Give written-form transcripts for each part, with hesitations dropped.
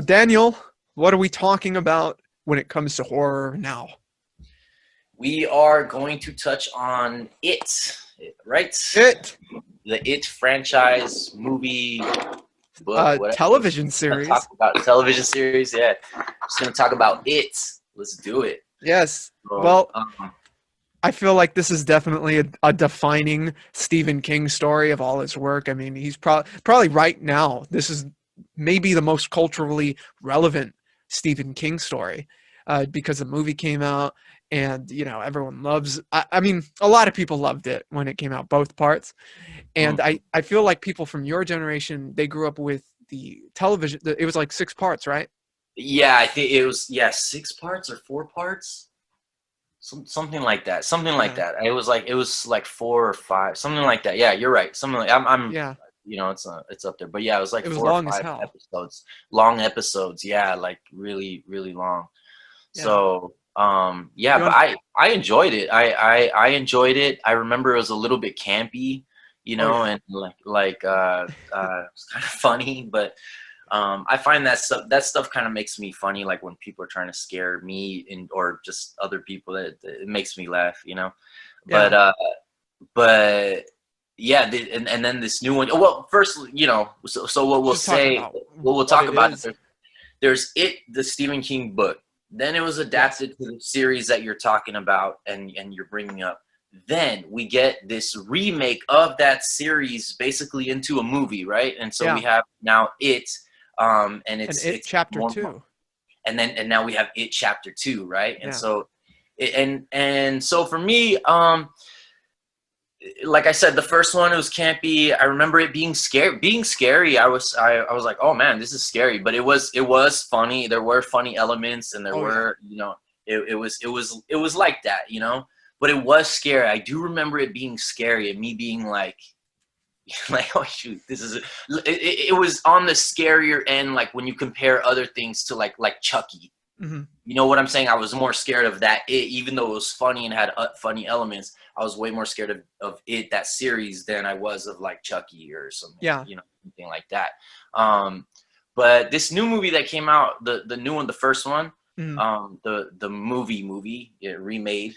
Daniel, what are we talking about when it comes to horror now? We are going to touch on It, right? It, The It franchise, movie, book, whatever. television We're gonna talk series. about television series. Yeah, just gonna talk about It. Let's do it. Yes. So, Well, I feel like this is definitely a defining Stephen King story of all his work. I mean, he's probably right now, this is maybe the most culturally relevant Stephen King story because the movie came out and, everyone loves, I mean, a lot of people loved it when it came out, both parts. And mhm. I feel like people from your generation, they grew up with the television. It was like 6 parts, right? Yeah, I think it was 6 parts or 4 parts, something like that. Something like Yeah. that. It was like 4 or 5, something like that. Yeah, you're right. Something like I'm Yeah. it's up there. But yeah, it was like It was four or long as five hell. episodes, long episodes. Yeah, like really, really long. Yeah. So, yeah, You but want, I enjoyed it. I enjoyed it. I remember it was a little bit campy, oh, yeah. and it's kind of funny, but I find that stuff kind of makes me funny, like when people are trying to scare me or just other people. That it makes me laugh. But Yeah. but yeah, and then this new one. Well, first, so what we'll Just talk say, about what we'll what talk it about. is. There's the Stephen King book. Then it was Yes. adapted to the series that you're talking about and you're bringing up. Then we get this remake of that series basically into a movie, right? And so we Yeah. have now and And it's it it's chapter more, 2. and now we have It Chapter 2, right? And Yeah. so and so for me, like I said, the first one, it was campy. I remember it being scary. I was like, oh man, this is scary. But it was funny. There were funny elements, and there Oh, yeah. were it was like that. But it was scary. I do remember it being scary and me being like, like, oh shoot, this is it was on the scarier end, like when you compare other things to like Chucky. Hmm. You know what I'm saying? I was more scared of that even though it was funny and had funny elements. I was way more scared of it, that series, than I was of like Chucky or something, Yeah. something like that. Um, but this new movie that came out, the new one, the first one, Hmm. the movie, yeah, remade,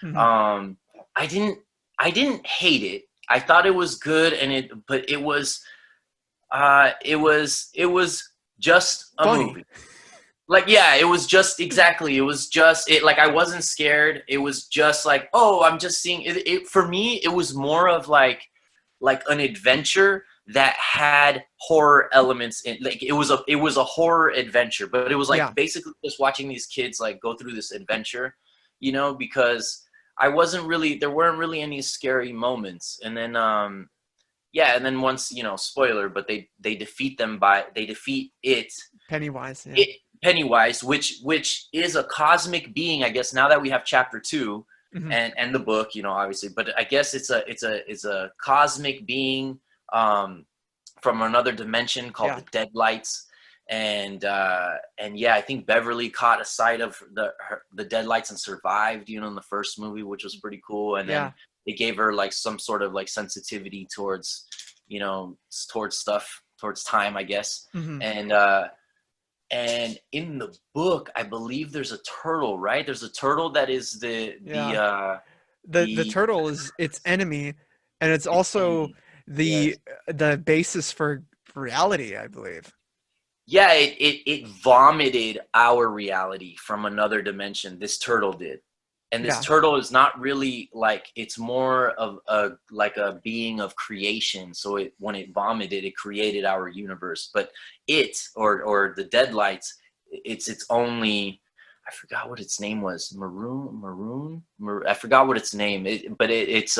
Hmm. um, I didn't I didn't hate it. I thought it was good, but it was just a Funny. movie. Like, yeah, it was just exactly. It was just it. Like, I wasn't scared. It was just like, oh, I'm just seeing it. For me, it was more of like an adventure that had horror elements in. Like, it was a horror adventure, but it was like Yeah. basically just watching these kids like go through this adventure, because I wasn't really there weren't really any scary moments, and then yeah, and then once, spoiler, but they defeat Pennywise. Yeah. it Pennywise, which is a cosmic being, I guess. Now that we have chapter 2 Hmm. and the book, obviously, but I guess it's a cosmic being, from another dimension called Yeah. the Deadlights, and yeah, I think Beverly caught a sight of the Deadlights and survived, in the first movie, which was pretty cool, and then Yeah. they gave her like some sort of like sensitivity towards stuff, towards time, I guess, Hmm. and in the book, I believe there's a turtle, right? There's a turtle that is the the Yeah. uh The the turtle is its enemy, and it's its also enemy. the Yes. the basis for reality, I believe. Yeah, it vomited our reality from another dimension. This turtle did. And this Yeah. turtle is not really like, it's more of a being of creation. So when it vomited, it created our universe. But or the Deadlights, it's only, I forgot what its name was. I forgot what its name. But it's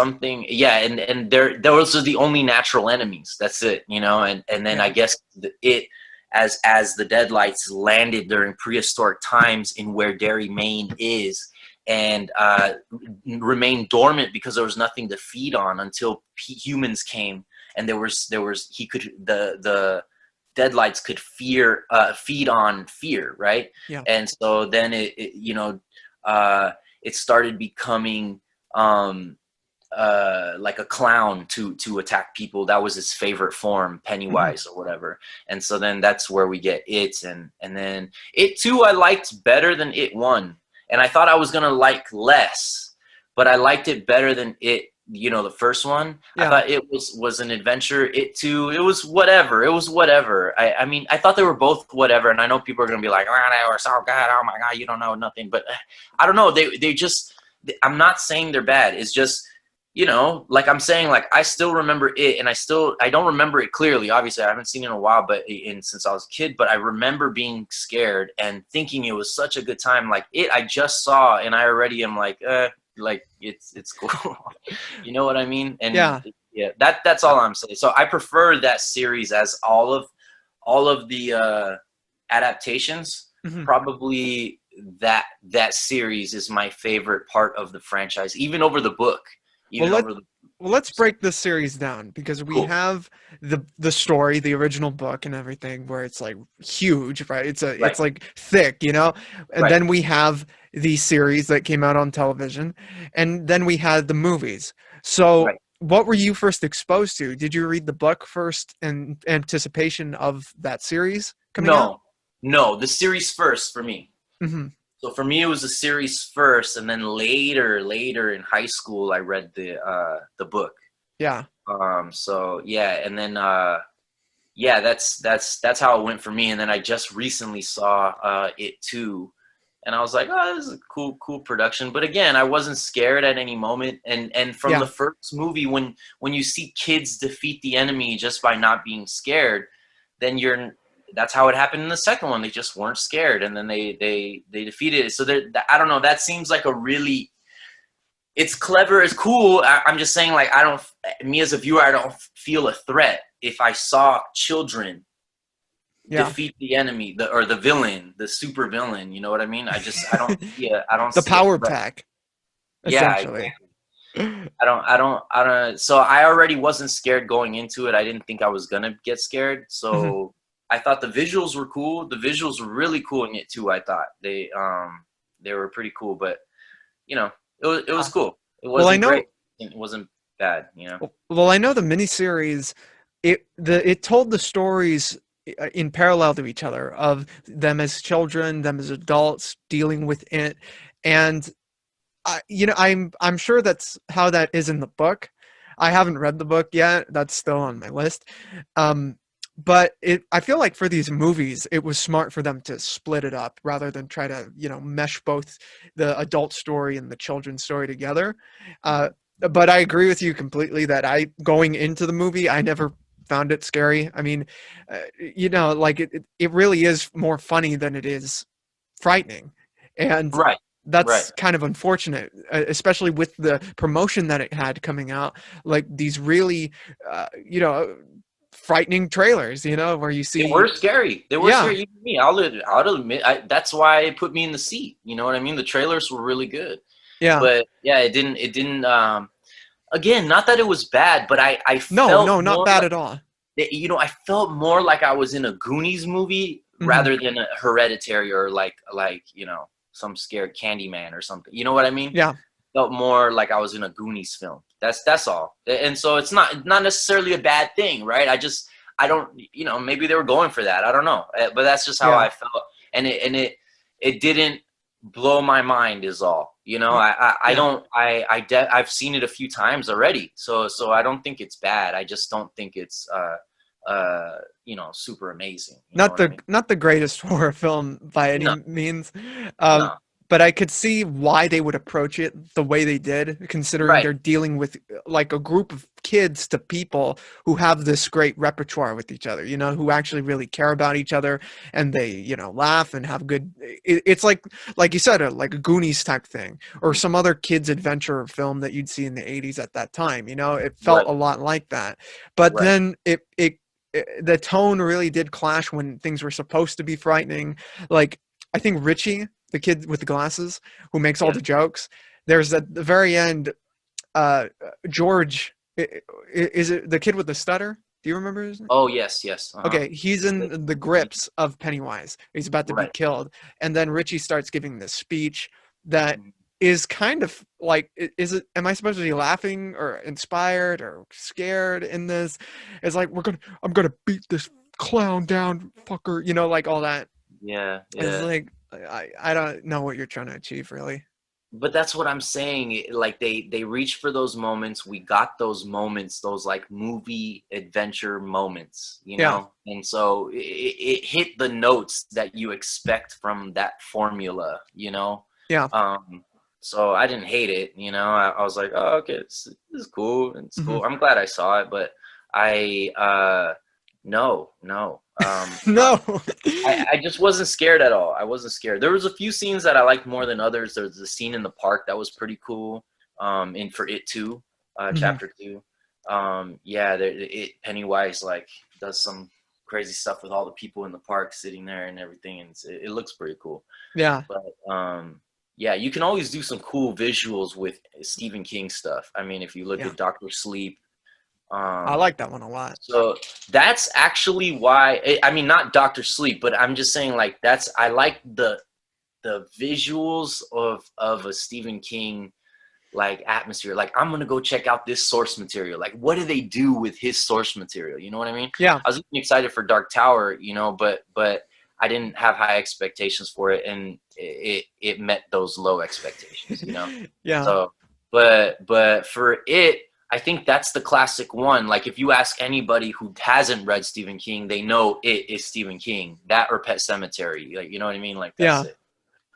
something. Yeah, and those are the only natural enemies. That's it. And then I Yeah. guess it as the Deadlights landed during prehistoric times in where Derry, Maine is, and remained dormant because there was nothing to feed on until humans came, and there was he could the Deadlights could feed on fear, right? Yeah. And so then it started becoming, um like a clown to attack people. That was his favorite form, Mhm. Pennywise or whatever. And so then that's where we get It, and then It 2 I liked better than It 1. And I thought I was gonna like less, but I liked it better than It, the first one. I Yeah. thought It was an adventure. It 2, it was whatever. It was whatever. I mean, I thought they were both whatever, and I know people are gonna be like, oh, they were so good. Oh my god, you don't know nothing. But I don't know. They just. I'm not saying they're bad. It's just, like I'm saying, like I still remember It, and I don't remember it clearly. Obviously, I haven't seen it in a while, but since I was a kid. But I remember being scared and thinking it was such a good time. Like It, I just saw, and I already am like it's cool. You know what I mean? And Yeah. yeah, that's all I'm saying. So I prefer that series as all of the adaptations. Mhm. Probably that series is my favorite part of the franchise, even over the book, Well, even over the let's break this series down because we cool. have the story, the original book and everything where it's like huge, right? Right, It's like thick, And right, then we have the series that came out on television, and then we had the movies. So, right. what were you first exposed to? Did you read the book first in anticipation of that series coming out? No, the series first for me. Hmm. So for me, it was the series first, and then later in high school, I read the book. Yeah. So yeah, and then yeah, that's how it went for me. And then I just recently saw It 2, and I was like, oh, this is a cool production. But again, I wasn't scared at any moment. And from the Yeah. first movie, when you see kids defeat the enemy just by not being scared, then that's how it happened in the second one. They just weren't scared, and then they defeated it. So I don't know. That seems like a really, it's clever, it's cool. I'm just saying, like, me as a viewer, I don't feel a threat if I saw children Yeah. defeat the enemy, or the villain, the super villain. You know what I mean? I don't The see a power threat. pack, Yeah, essentially. exactly. I don't. So I already wasn't scared going into it. I didn't think I was gonna get scared. Mhm. So I thought the visuals were cool. The visuals were really cool in it too. I thought they were pretty cool, but it was cool. It Well, I wasn't great. know. It wasn't bad. Well, I know the miniseries. It told the stories in parallel to each other of them as children, them as adults dealing with it, and I'm sure that's how that is in the book. I haven't read the book yet. That's still on my list. Um, but I feel like for these movies, it was smart for them to split it up rather than try to, mesh both the adult story and the children's story together. Uh, but I agree with you completely that going into the movie, I never found it scary. I mean, like it really is more funny than it is frightening. And Right, right. that's kind of unfortunate, especially with the promotion that it had coming out, like these really, frightening trailers, where you They were see, scary. They were yeah, scary. Even me, I'll admit, that's why it put me in the seat. You know what I mean? The trailers were really good, yeah, but yeah, it didn't. Again, not that it was bad, but I no, felt no, not more bad like, at all. I felt more like I was in a Goonies movie Hmm. rather than a Hereditary, or like some scared Candyman or something. You know what I mean? Yeah, Felt more like I was in a Goonies film. That's all. And so it's not necessarily a bad thing, right? I don't, maybe they were going for that. I don't know, but that's just how yeah, I felt. And it didn't blow my mind is all. y- I yeah. don't, I've seen it a few times already. So I don't think it's bad. I just don't think it's super amazing. You know Not what I the mean? not the greatest horror film by any No, means, um, no. but I could see why they would approach it the way they did, considering Right, they're dealing with like a group of kids to people who have this great repertoire with each other, who actually really care about each other, and they, laugh and have good. It's like you said, like a Goonies type thing, or some other kids adventure film that you'd see in the '80s at that time. It felt right, a lot like that, but right. then the tone really did clash when things were supposed to be frightening. Like, I think Richie, the kid with the glasses who makes all Yeah. the jokes, there's at the very end, uh, George, is it the kid with the stutter? Do you remember his name? Oh yes, yes. Okay, he's in the Mhm. grips of Pennywise. He's about to be Right. killed. And then Richie starts giving this speech that is kind of like, is it, am I supposed to be laughing or inspired or scared in this? It's like, I'm gonna beat this clown down, fucker, you know, like all that. Yeah, It's yeah. like, I don't know what you're trying to achieve, really. But that's what I'm saying. Like they reach for those moments. We got those moments, those like movie adventure moments, you Yeah, know. And so it hit the notes that you expect from that formula, you know. yeah. Um, so I didn't hate it, you know. I was like, oh, okay, this is cool. It's Hmm. cool. I'm glad I saw it, but I no, no. No. I just wasn't scared at all. I wasn't scared. There was a few scenes that I liked more than others. There's the scene in the park that was pretty cool. In for it too, Hmm. chapter 2. Yeah, Pennywise like does some crazy stuff with all the people in the park sitting there and everything, and it looks pretty cool. Yeah, But yeah, you can always do some cool visuals with Stephen King stuff. I mean, if you look yeah. at Doctor Sleep, I um, like that one a lot. so that's actually why I mean not Doctor Sleep, but I'm just saying like that's I like the visuals of a Stephen King like atmosphere. Like I'm gonna go check out this source material. Like what do they do with his source material? You know what I mean? Yeah, I was even excited for Dark Tower, you know, but I didn't have high expectations for it, and it met those low expectations, you know. yeah. So, but for it, I think that's the classic one. Like if you ask anybody who hasn't read Stephen King, they know it is Stephen King. That or Pet Cemetery, like you know what I mean? Like that's Yeah. it.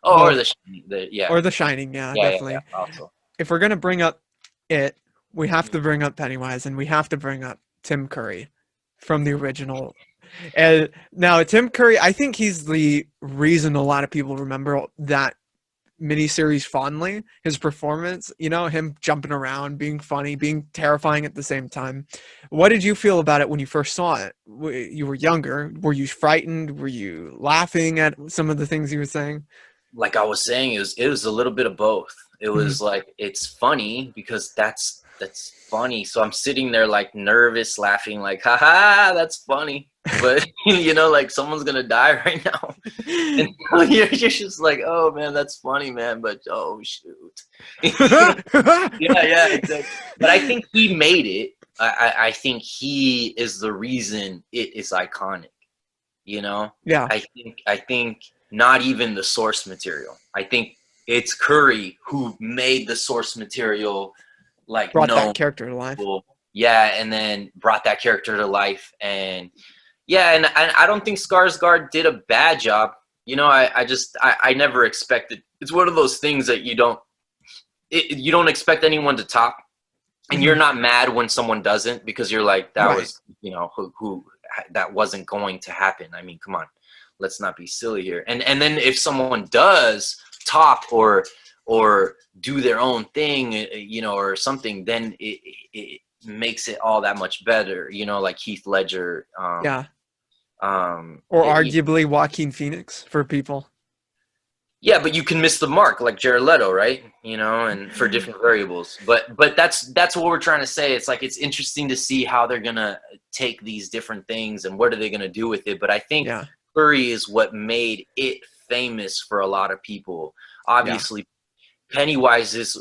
Oh, or Well, the yeah, or The Shining, yeah, yeah. definitely. Also, If we're gonna bring up it, we have to bring up Pennywise, and we have to bring up Tim Curry from the original. And now Tim Curry, I think he's the reason a lot of people remember that miniseries fondly. His performance, you know, him jumping around, being funny, being terrifying at the same time. What did you feel about it when you first saw it? You were younger. Were you frightened? Were you laughing at some of the things he was saying? like I was saying, it was a little bit of both. It Mhm. was like it's funny because that's funny. So I'm sitting there like nervous, laughing, like, haha, that's funny. But you know, like someone's gonna die right now. And so you're just like, oh man, that's funny, man. But oh shoot. Yeah, exactly. But I think he made it. I think he is the reason it is iconic. You know, Yeah, I think not even the source material. I think it's Curry who made the source material like brought known that to character to life. people. Yeah, and then brought that character to life. And yeah, and I don't think Skarsgård did a bad job. You know, I never expected. It's one of those things that you don't expect anyone to top, and you're Mhm. not mad when someone doesn't because you're like that Right. was who that wasn't going to happen. I mean, come on, let's not be silly here. And then if someone does top or do their own thing, or something, then it makes it all that much better. You know, like Heath Ledger. Yeah. Or arguably Joaquin Phoenix for people. Yeah, but you can miss the mark like Jared Leto, right? You know, and for different variables. But that's what we're trying to say. It's like it's interesting to see how they're gonna take these different things and what are they gonna do with it. But I think Yeah. Curry is what made it famous for a lot of people. Yeah. Obviously, Pennywise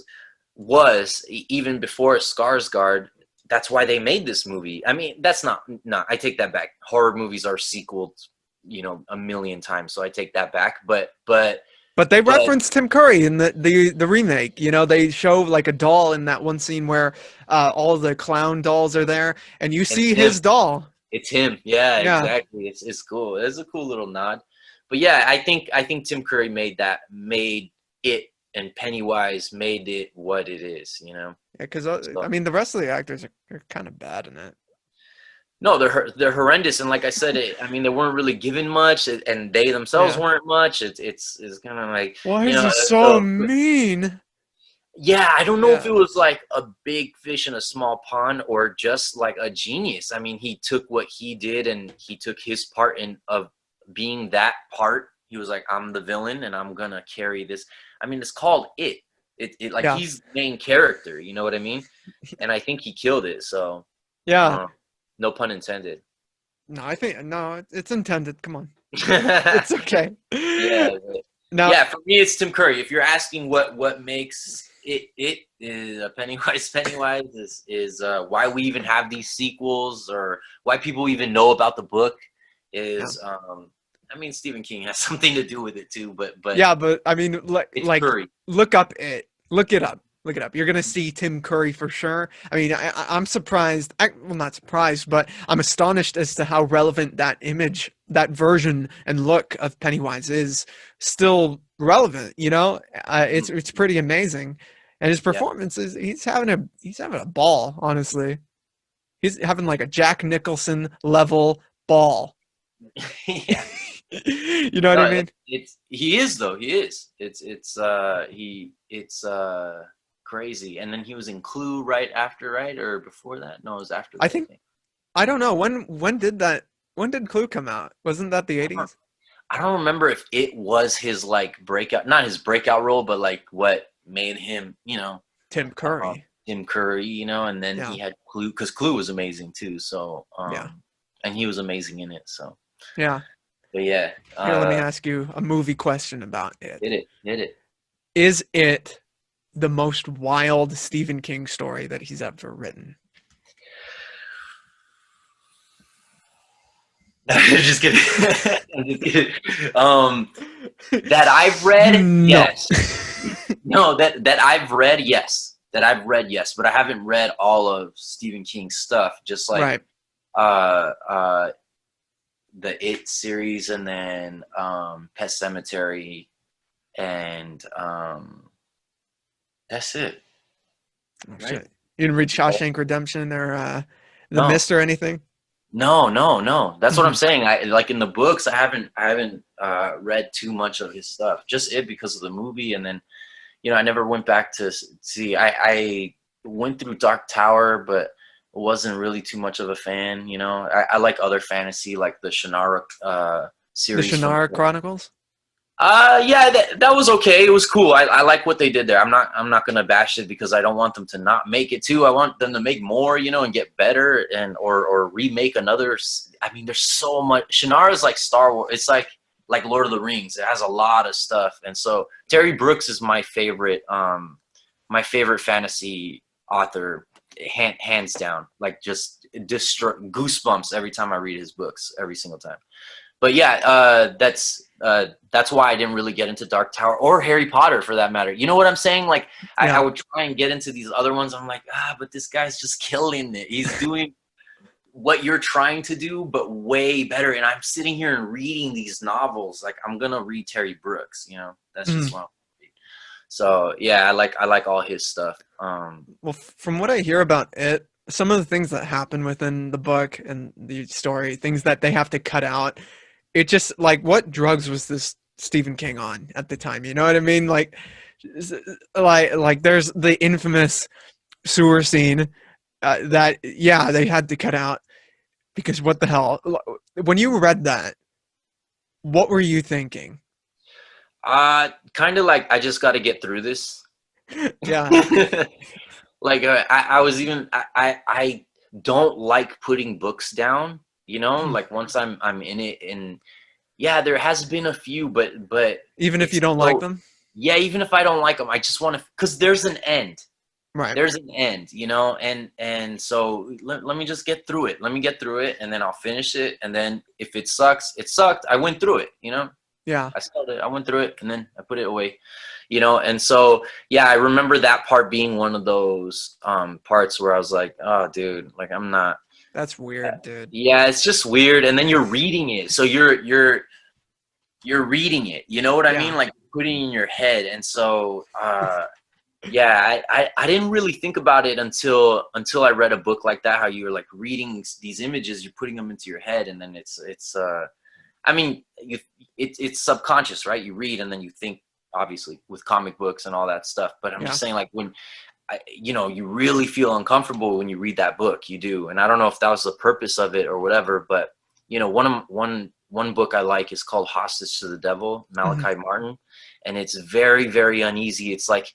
was even before Skarsgård. That's why they made this movie. I mean, that's not. I take that back. Horror movies are sequeled, a million times. So I take that back. But they But reference Tim Curry in the remake. You know, they show like a doll in that one scene where all the clown dolls are there, and you it's see him. his doll. It's him. Yeah, Yeah. exactly. It's cool. It's a cool little nod. But yeah, I think Tim Curry made it, and Pennywise made it what it is. Yeah, because I So mean, the rest of the actors are kind of bad in it. no, they're horrendous. And like I said, I mean, they weren't really given much, and they themselves Yeah. weren't much. It's kind of like Why you is know. he so So mean? yeah, I don't know if Yeah. it was like a big fish in a small pond or just like a genius. I mean, he took what he did and he took his part in of being that part. He was like, I'm the villain and I'm gonna carry this. I mean, it's called it. It like Yeah. he's the main character. You know what I mean? And I think he killed it. So, Yeah. uh, no pun intended. No, I think no, it's intended. Come on. It's Yeah, okay. yeah. Now, Yeah, for me, it's Tim Curry. If you're asking what makes it is Pennywise is why we even have these sequels or why people even know about the book yeah, is I mean Stephen King has something to do with it too, but yeah, but I mean, it's like, Curry. look up it, look it up, look it up. You're gonna see Tim Curry for sure. I mean, I'm surprised. Well, not surprised, but I'm astonished as to how relevant that image, that version and look of Pennywise is still relevant. You know, Mhm. it's pretty amazing, and his Yeah, performance is he's having a ball. Honestly, he's having like a Jack Nicholson level ball. yeah. You know what I No, mean? it's he is though. He is. It's crazy. And then he was in Clue right after, right? Or before that? No, it was after I that, I think think. I don't know when did Clue come out? Wasn't that the I don't, 80s? I don't remember if it was his like breakout, not his breakout role, but like what made him, Tim Curry. Tim Curry, and then Yeah, he had Clue because Clue was amazing too. So, yeah, and he was amazing in it. So, yeah. but yeah, Here, let me ask you a movie question about it. did it. Is it the most wild Stephen King story that he's ever written? Just kidding. I'm just kidding. That I've read, No. yes. No, that I've read, yes. That I've read, yes. But I haven't read all of Stephen King's stuff. Just like Right. uh, uh, the It series, and then Pet Cemetery, and that's it, Oh right? shit. You didn't read Shawshank Redemption or The No, Mist or anything? no. That's what I'm Hmm. saying. I like in the books. I haven't read too much of his stuff. Just it because of the movie, and then I never went back to see. I went through Dark Tower, but wasn't really too much of a fan. I like other fantasy, like the Shannara The series from. Shannara Chronicles? Yeah, that was okay. It was cool. I like what they did there. I'm not gonna bash it because I don't want them to not make it too. I want them to make more, and get better and or remake another. I mean, there's so much. Shannara is like Star Wars. It's like Lord of the Rings. It has a lot of stuff, and so Terry Brooks is my favorite fantasy author, hands down. Like just goosebumps every time I read his books, every single time. But yeah, that's why I didn't really get into Dark Tower or Harry Potter for that matter. You know what I'm saying? Like I Yeah. would try and get into these other ones. I'm like, but this guy's just killing it. He's doing what you're trying to do, but way better. And I'm sitting here and reading these novels. Like I'm gonna read Terry Brooks. That's just Mm. what I'm gonna read. So yeah, I like all his stuff. Well, from what I hear about it, some of the things that happen within the book and the story, things that they have to cut out, it just like what drugs was this Stephen King on at the time? You know what I mean? Like there's the infamous sewer scene that yeah they had to cut out because what the hell? When you read that, what were you thinking? Kind of like I just got to get through this. Yeah. Like I was even I don't like putting books down. Like once I'm in it, and yeah, there has been a few, but Even if you it's don't like so them, yeah. Even if I don't like them, I just want to because there's an end. right? There's an end, and so let me just get through it. Let me get through it, and then I'll finish it. And then if it sucks, it sucked. I went through it. Yeah. I started, I went through it, and then I put it away, and so yeah, I remember that part being one of those parts where I was like, oh dude, like I'm not. That's weird, dude. Yeah, it's just weird, and then you're reading it, so you're reading it, you know what I mean, Yeah. like putting it in your head. And so yeah, I didn't really think about it until I read a book like that, how you're like reading these images, you're putting them into your head, and then it's I mean, it's subconscious, right? You read and then you think, obviously, with comic books and all that stuff. But I'm Yeah. just saying, like when, you really feel uncomfortable when you read that book. You do, and I don't know if that was the purpose of it or whatever. But one book I like is called Hostage to the Devil, Hmm. Malachi Martin, and it's very very uneasy. It's like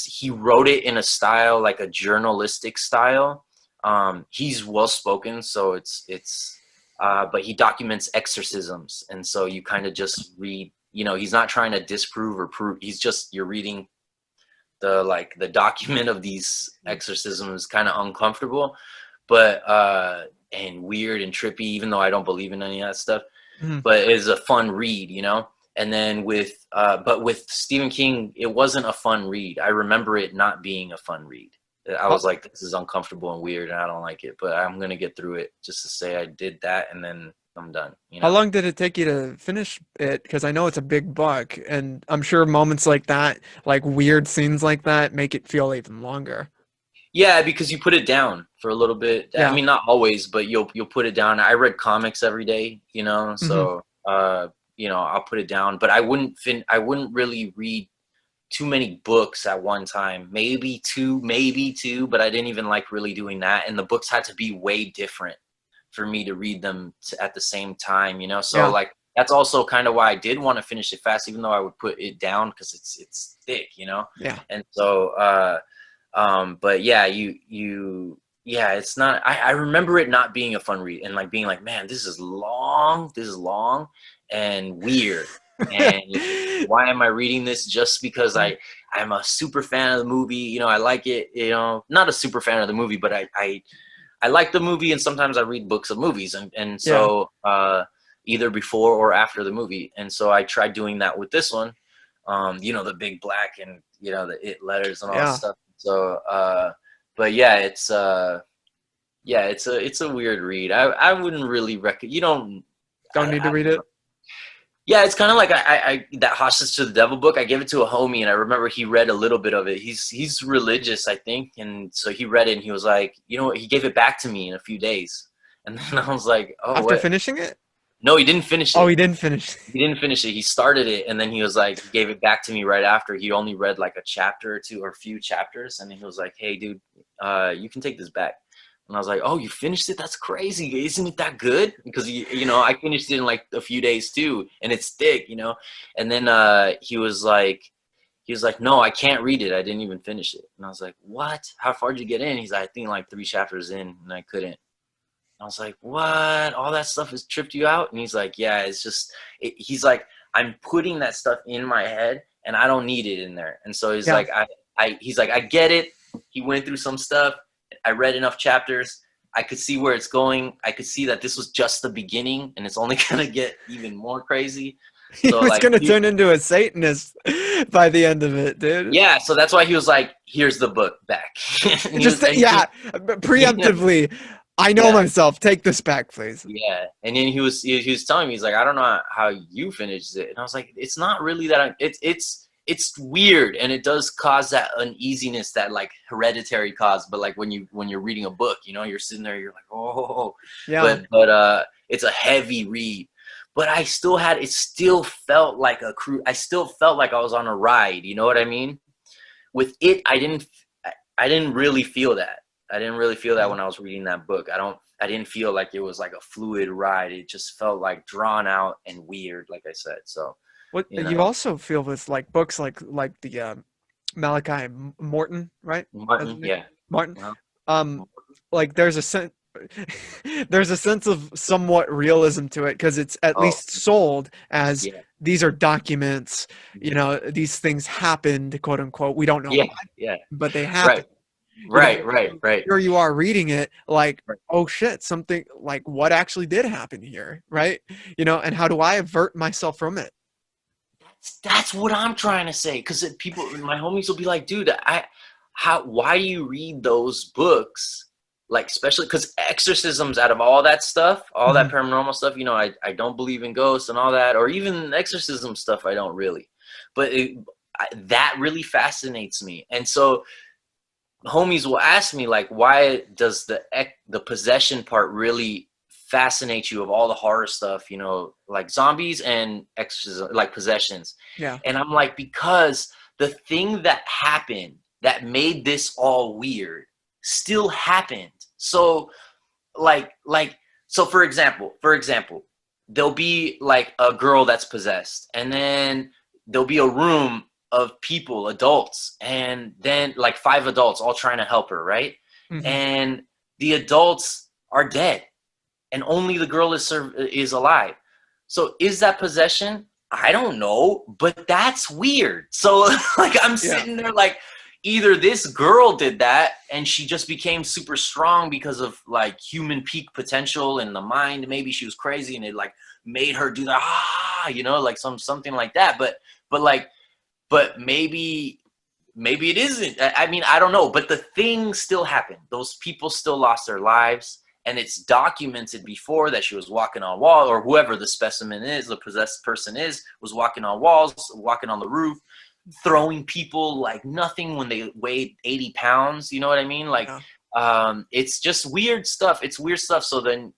he wrote it in a style like a journalistic style. He's well spoken, so it's but he documents exorcisms, and so you kind of just read you know, he's not trying to disprove or prove. He's just, you're reading the document of these exorcisms, kind of uncomfortable, but and weird and trippy, even though I don't believe in any of that stuff. Mhm. But it's a fun read, you know. And then but with Stephen King, it wasn't a fun read. I remember it not being a fun read. I How, was like, this is uncomfortable and weird, and I don't like it. But I'm gonna get through it just to say I did that, and then I'm done. You how know. long did it take you to finish it? Because I know it's a big book, and I'm sure moments like that, like weird scenes like that, make it feel even longer. Yeah, because you put it down for a little bit. I Yeah. mean, not always, but you'll put it down. I read comics every day, you know, Hmm. so you know, I'll put it down. But I wouldn't really read too many books at one time. Maybe two, but I didn't even like really doing that. And the books had to be way different for me to read them at the same time, you know. So Yeah. like that's also kind of why I did want to finish it fast, even though I would put it down because it's thick, you know. Yeah. And so but yeah, yeah, it's not, I remember it not being a fun read and like being like, man, this is long and weird. And why am I reading this just because I'm a super fan of the movie, you know, I like it, you know, not a super fan of the movie, but I like the movie, and sometimes I read books of movies, and Yeah. so either before or after the movie. And so I tried doing that with this one, you know, the big black and, you know, the it letters and all that Yeah. stuff. So but yeah, it's a weird read. I wouldn't really recommend. You don't. Don't need to read it. Yeah, it's kind of like I that Hostage to the Devil book. I gave it to a homie, and I remember he read a little bit of it. He's religious, I think, and so he read it, and he was like, you know what? He gave it back to me in a few days, and then I was like, oh, After what? finishing it? No, he didn't finish Oh, it. he didn't finish. He didn't finish it. He started it, and then he was like, he gave it back to me right after. He only read like a chapter or two or a few chapters, and then he was like, hey, dude, you can take this back. And I was like, oh, you finished it? That's crazy. Isn't it that good? Because, you know, I finished it in like a few days too, and it's thick, you know. And then he was like, no, I can't read it. I didn't even finish it. And I was like, what? How far did you get in? He's like, I think like 3 chapters in, and I couldn't. I was like, what? All that stuff has tripped you out? And he's like, yeah, it's just, he's like, I'm putting that stuff in my head, and I don't need it in there. And so he's Yeah. like, he's like, I get it. He went through some stuff. I read enough chapters. I could see where it's going. I could see that this was just the beginning, and it's only gonna get even more crazy. He So was like, gonna turn into a Satanist by the end of it, dude. yeah. So that's why he was like, "Here's the book back." And Just yeah, preemptively. I know yeah, myself. Take this back, please. yeah. And then he was telling me, he's like, "I don't know how you finished it," and I was like, "It's not really that. It's weird, and it does cause that uneasiness that like Hereditary caused. But like when you're reading a book, you know, you're sitting there, you're like, oh, Yeah. but it's a heavy read. But it still felt like a cruise. I still felt like I was on a ride. You know what I mean? With it, I didn't really feel that. I didn't really feel that when I was reading that book. I didn't feel like it was like a fluid ride. It just felt like drawn out and weird, like I said. So. What You you know, also feel with like books like the Malachi Morton, right? That's his Martin, name? yeah. Martin. Well, Um, like there's a sense there's a sense of somewhat realism to it because it's at oh, least sold as yeah. these are documents, you know, these things happened, quote unquote. We don't know Yeah, why, yeah. but they Right, happened. You know, right. here you are reading it like, Right. oh shit, something like what actually did happen here, right? You know, and how do I avert myself from it? That's what I'm trying to say. Because people, my homies will be like, dude, why do you read those books? Like, especially because exorcisms, out of all that stuff, all that Mhm. paranormal stuff, you know, I don't believe in ghosts and all that, or even exorcism stuff, I don't really. But that really fascinates me. And so homies will ask me like, why does the possession part really fascinate you of all the horror stuff, you know, like zombies and exorcism, like possessions? Yeah. And I'm like, because the thing that happened that made this all weird still happened. So so for example, there'll be like a girl that's possessed, and then there'll be a room of people, adults, and then like 5 adults all trying to help her, right? Mhm. And the adults are dead, and only the girl is alive. So is that possession? I don't know, but that's weird. So like I'm Yeah. sitting there like either this girl did that and she just became super strong because of like human peak potential in the mind. Maybe she was crazy and it like made her do that, like something like that. But maybe it isn't. I mean, I don't know, but the thing still happened. Those people still lost their lives. And it's documented before that she was walking on wall, or whoever the specimen is, the possessed person is, was walking on walls, walking on the roof, throwing people like nothing when they weighed 80 pounds. You know what I mean? Like, Yeah. it's just weird stuff. It's weird stuff. So then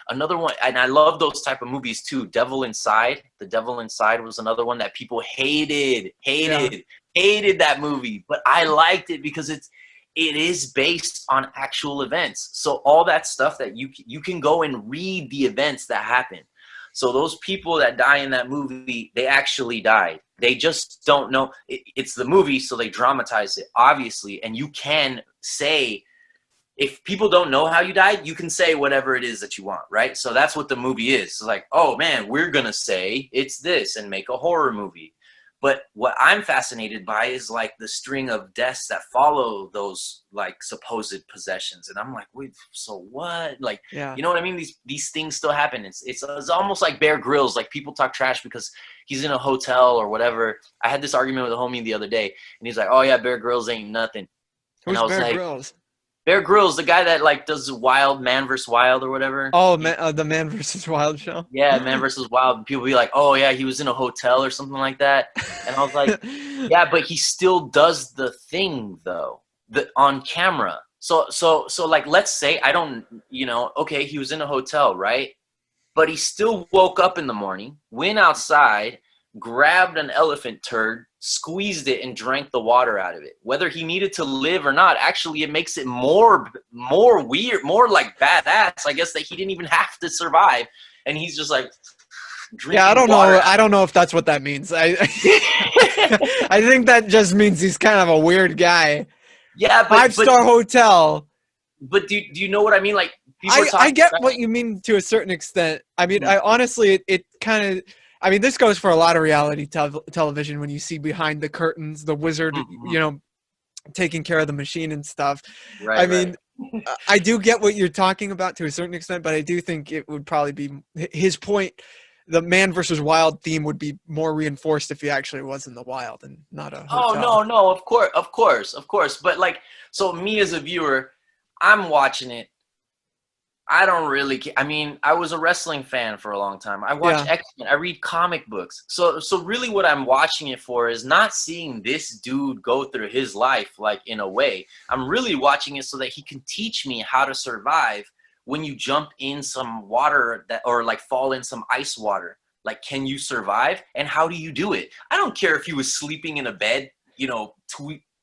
another one, and I love those type of movies too. Devil Inside. The Devil Inside was another one that people hated Yeah. that movie. But I liked it because it is based on actual events. So all that stuff that you can go and read the events that happen. So those people that die in that movie, they actually died. They just don't know. It's the movie, so they dramatize it, obviously. And you can say, if people don't know how you died, you can say whatever it is that you want, right? So that's what the movie is. It's like, oh man, we're going to say it's this and make a horror movie. But what I'm fascinated by is like the string of deaths that follow those like supposed possessions. And I'm like, wait, so what? Like, Yeah. you know what I mean? These things still happen. It's almost like Bear Grylls. Like people talk trash because he's in a hotel or whatever. I had this argument with a homie the other day and he's like, oh yeah, Bear Grylls ain't nothing. And Who's I was Bear like, Grylls? Bear Grylls, the guy that like does Wild Man vs. Wild or whatever. Oh, the Man versus Wild show. Yeah, Man versus Wild. People be like, oh yeah, he was in a hotel or something like that. And I was like, yeah, but he still does the thing though, on camera. So like, let's say I don't, okay, he was in a hotel, right? But he still woke up in the morning, went outside, grabbed an elephant turd, squeezed it, and drank the water out of it. Whether he needed to live or not, actually, it makes it more weird, more like badass. I guess that he didn't even have to survive, and he's just like drinking. Yeah, I don't water know. I don't know if that's what that means. I think that just means he's kind of a weird guy. Yeah, Five-star hotel. But do you know what I mean? Like people are I talking. get what you mean to a certain extent. I mean, I honestly, it kind of. I mean, this goes for a lot of reality television when you see behind the curtains, the wizard, taking care of the machine and stuff. Right, I mean, I do get what you're talking about to a certain extent, but I do think it would probably be his point. The Man versus Wild theme would be more reinforced if he actually was in the wild and not a hotel. Oh no, of course. But like, so me as a viewer, I'm watching it. I don't really care. I mean, I was a wrestling fan for a long time. I watch X-Men. I read comic books. So really what I'm watching it for is not seeing this dude go through his life like in a way. I'm really watching it so that he can teach me how to survive when you jump in some water or like fall in some ice water. Like, can you survive? And how do you do it? I don't care if he was sleeping in a bed,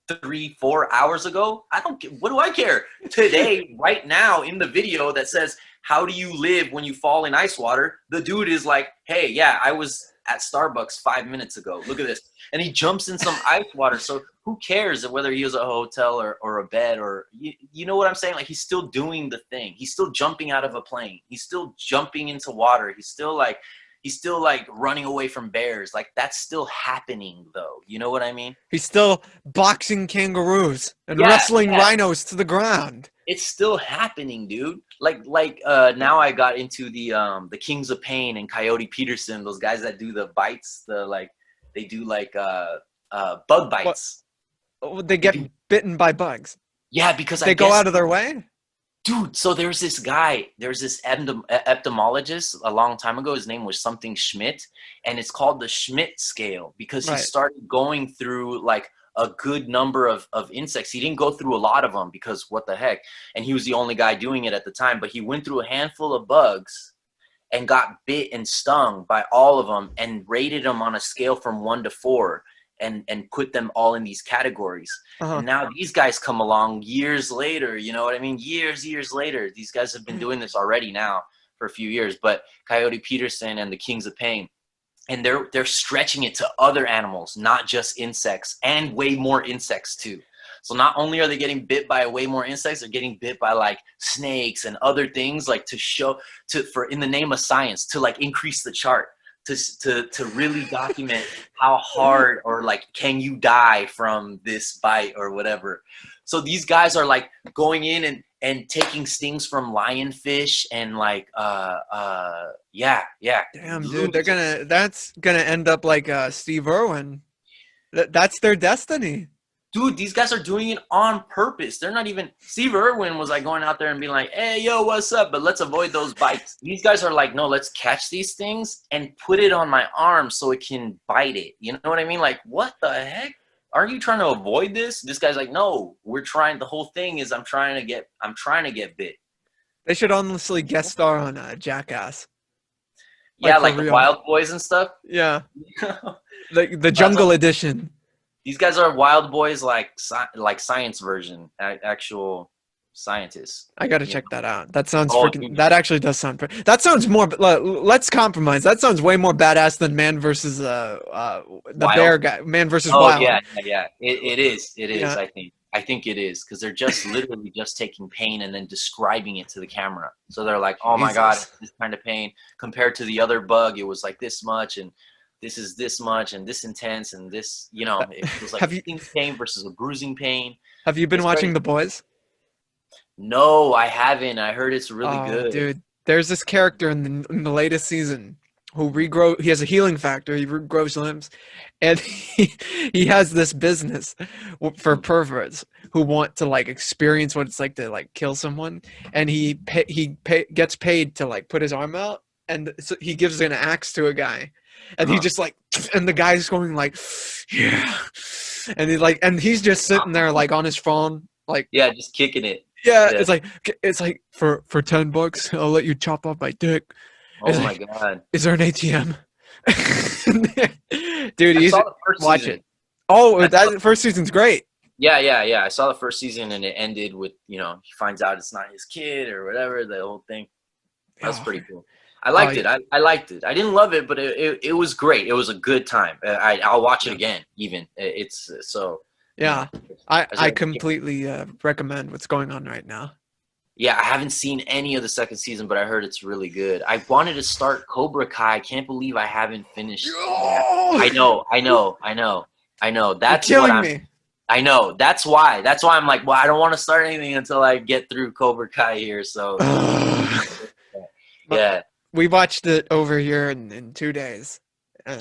3-4 hours ago. I don't. What do I care? Today, right now, in the video that says, "How do you live when you fall in ice water?" The dude is like, "Hey, yeah, I was at Starbucks 5 minutes ago. Look at this," and he jumps in some ice water. So who cares whether he was at a hotel or a bed or you know what I'm saying? Like he's still doing the thing. He's still jumping out of a plane. He's still jumping into water. He's still like running away from bears. Like that's still happening though. You know what I mean? He's still boxing kangaroos and wrestling rhinos to the ground. It's still happening, dude. Like now I got into the Kings of Pain and Coyote Peterson, those guys that do the bites, they do bug bites. They get bitten by bugs. Yeah, because they go out of their way. Dude, so there's this entomologist a long time ago. His name was something Schmidt, and it's called the Theschmidt Scale because he started going through like a good number of insects. He didn't go through a lot of them because what the heck? And he was the only guy doing it at the time, but he went through a handful of bugs and got bit and stung by all of them and rated them on a scale from 1 to 4. And put them all in these categories. And now these guys come along years later, you know what I mean? Years later. These guys have been doing this already now for a few years, but Coyote Peterson and the Kings of Pain, and they're stretching it to other animals, not just insects, and way more insects too. So not only are they getting bit by way more insects, they're getting bit by like snakes and other things, like in the name of science, to like increase the chart. to really document how hard or like can you die from this bite or whatever. So these guys are like going in and taking stings from lionfish and like yeah. Damn, dude, that's gonna end up like Steve Irwin. That's their destiny. Dude, these guys are doing it on purpose. They're not even. Steve Irwin was like going out there and being like, "Hey, yo, what's up?" But let's avoid those bites. These guys are like, "No, let's catch these things and put it on my arm so it can bite it." You know what I mean? Like, what the heck? Aren't you trying to avoid this? This guy's like, "No, we're trying." The whole thing is, I'm trying to get bit. They should honestly guest star on Jackass. Yeah, like the Wild Boys and stuff. Yeah, the Jungle Edition. These guys are Wild Boys, like science version, actual scientists. I gotta check that out. That sounds freaking. That actually does sound. That sounds more. Let's compromise. That sounds way more badass than Man versus the Wild. Bear guy. Man versus Wild. Yeah. It is. Yeah. I think it is because they're just literally just taking pain and then describing it to the camera. So they're like, "Oh my God, this kind of pain compared to the other bug, it was like this much and." This is this much and this intense and this, you know, it was like pain versus a bruising pain. Have you been watching The Boys? No, I haven't. I heard it's really good. Dude, there's this character in the latest season who he has a healing factor. He regrows limbs, and he has this business for perverts who want to like experience what it's like to like kill someone, and he gets paid to like put his arm out, and so he gives an axe to a guy. And he just like, and the guy's going like, yeah, and he's just sitting there like on his phone, like just kicking it. Yeah, it's like for $10, I'll let you chop off my dick. Oh my God! Is there an ATM? Dude, you should watch it. Oh, that first season's great. Yeah. I saw the first season and it ended with he finds out it's not his kid or whatever. The whole thing. That was pretty cool. I liked it. I liked it. I didn't love it, but it was great. It was a good time. I'll watch it again. Even it's so. Yeah, I completely recommend what's going on right now. Yeah, I haven't seen any of the second season, but I heard it's really good. I wanted to start Cobra Kai. I can't believe I haven't finished. I know. That's You're killing me. I know. That's why I'm like, well, I don't want to start anything until I get through Cobra Kai here. So yeah. We watched it over here in 2 days, and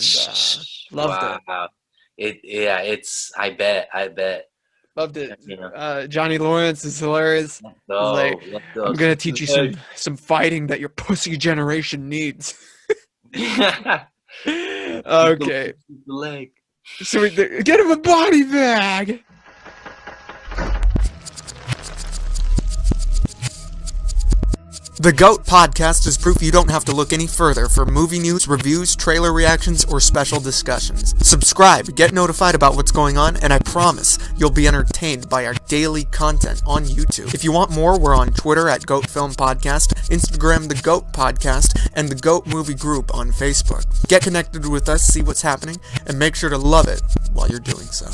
loved it. I bet. Loved it. Johnny Lawrence is hilarious. I'm gonna teach you some fighting that your pussy generation needs. Okay. So get him a body bag. The GOAT Podcast is proof you don't have to look any further for movie news, reviews, trailer reactions, or special discussions. Subscribe, get notified about what's going on, and I promise you'll be entertained by our daily content on YouTube. If you want more, we're on Twitter at GOAT Film Podcast, Instagram The GOAT Podcast, and the GOAT Movie Group on Facebook. Get connected with us, see what's happening, and make sure to love it while you're doing so.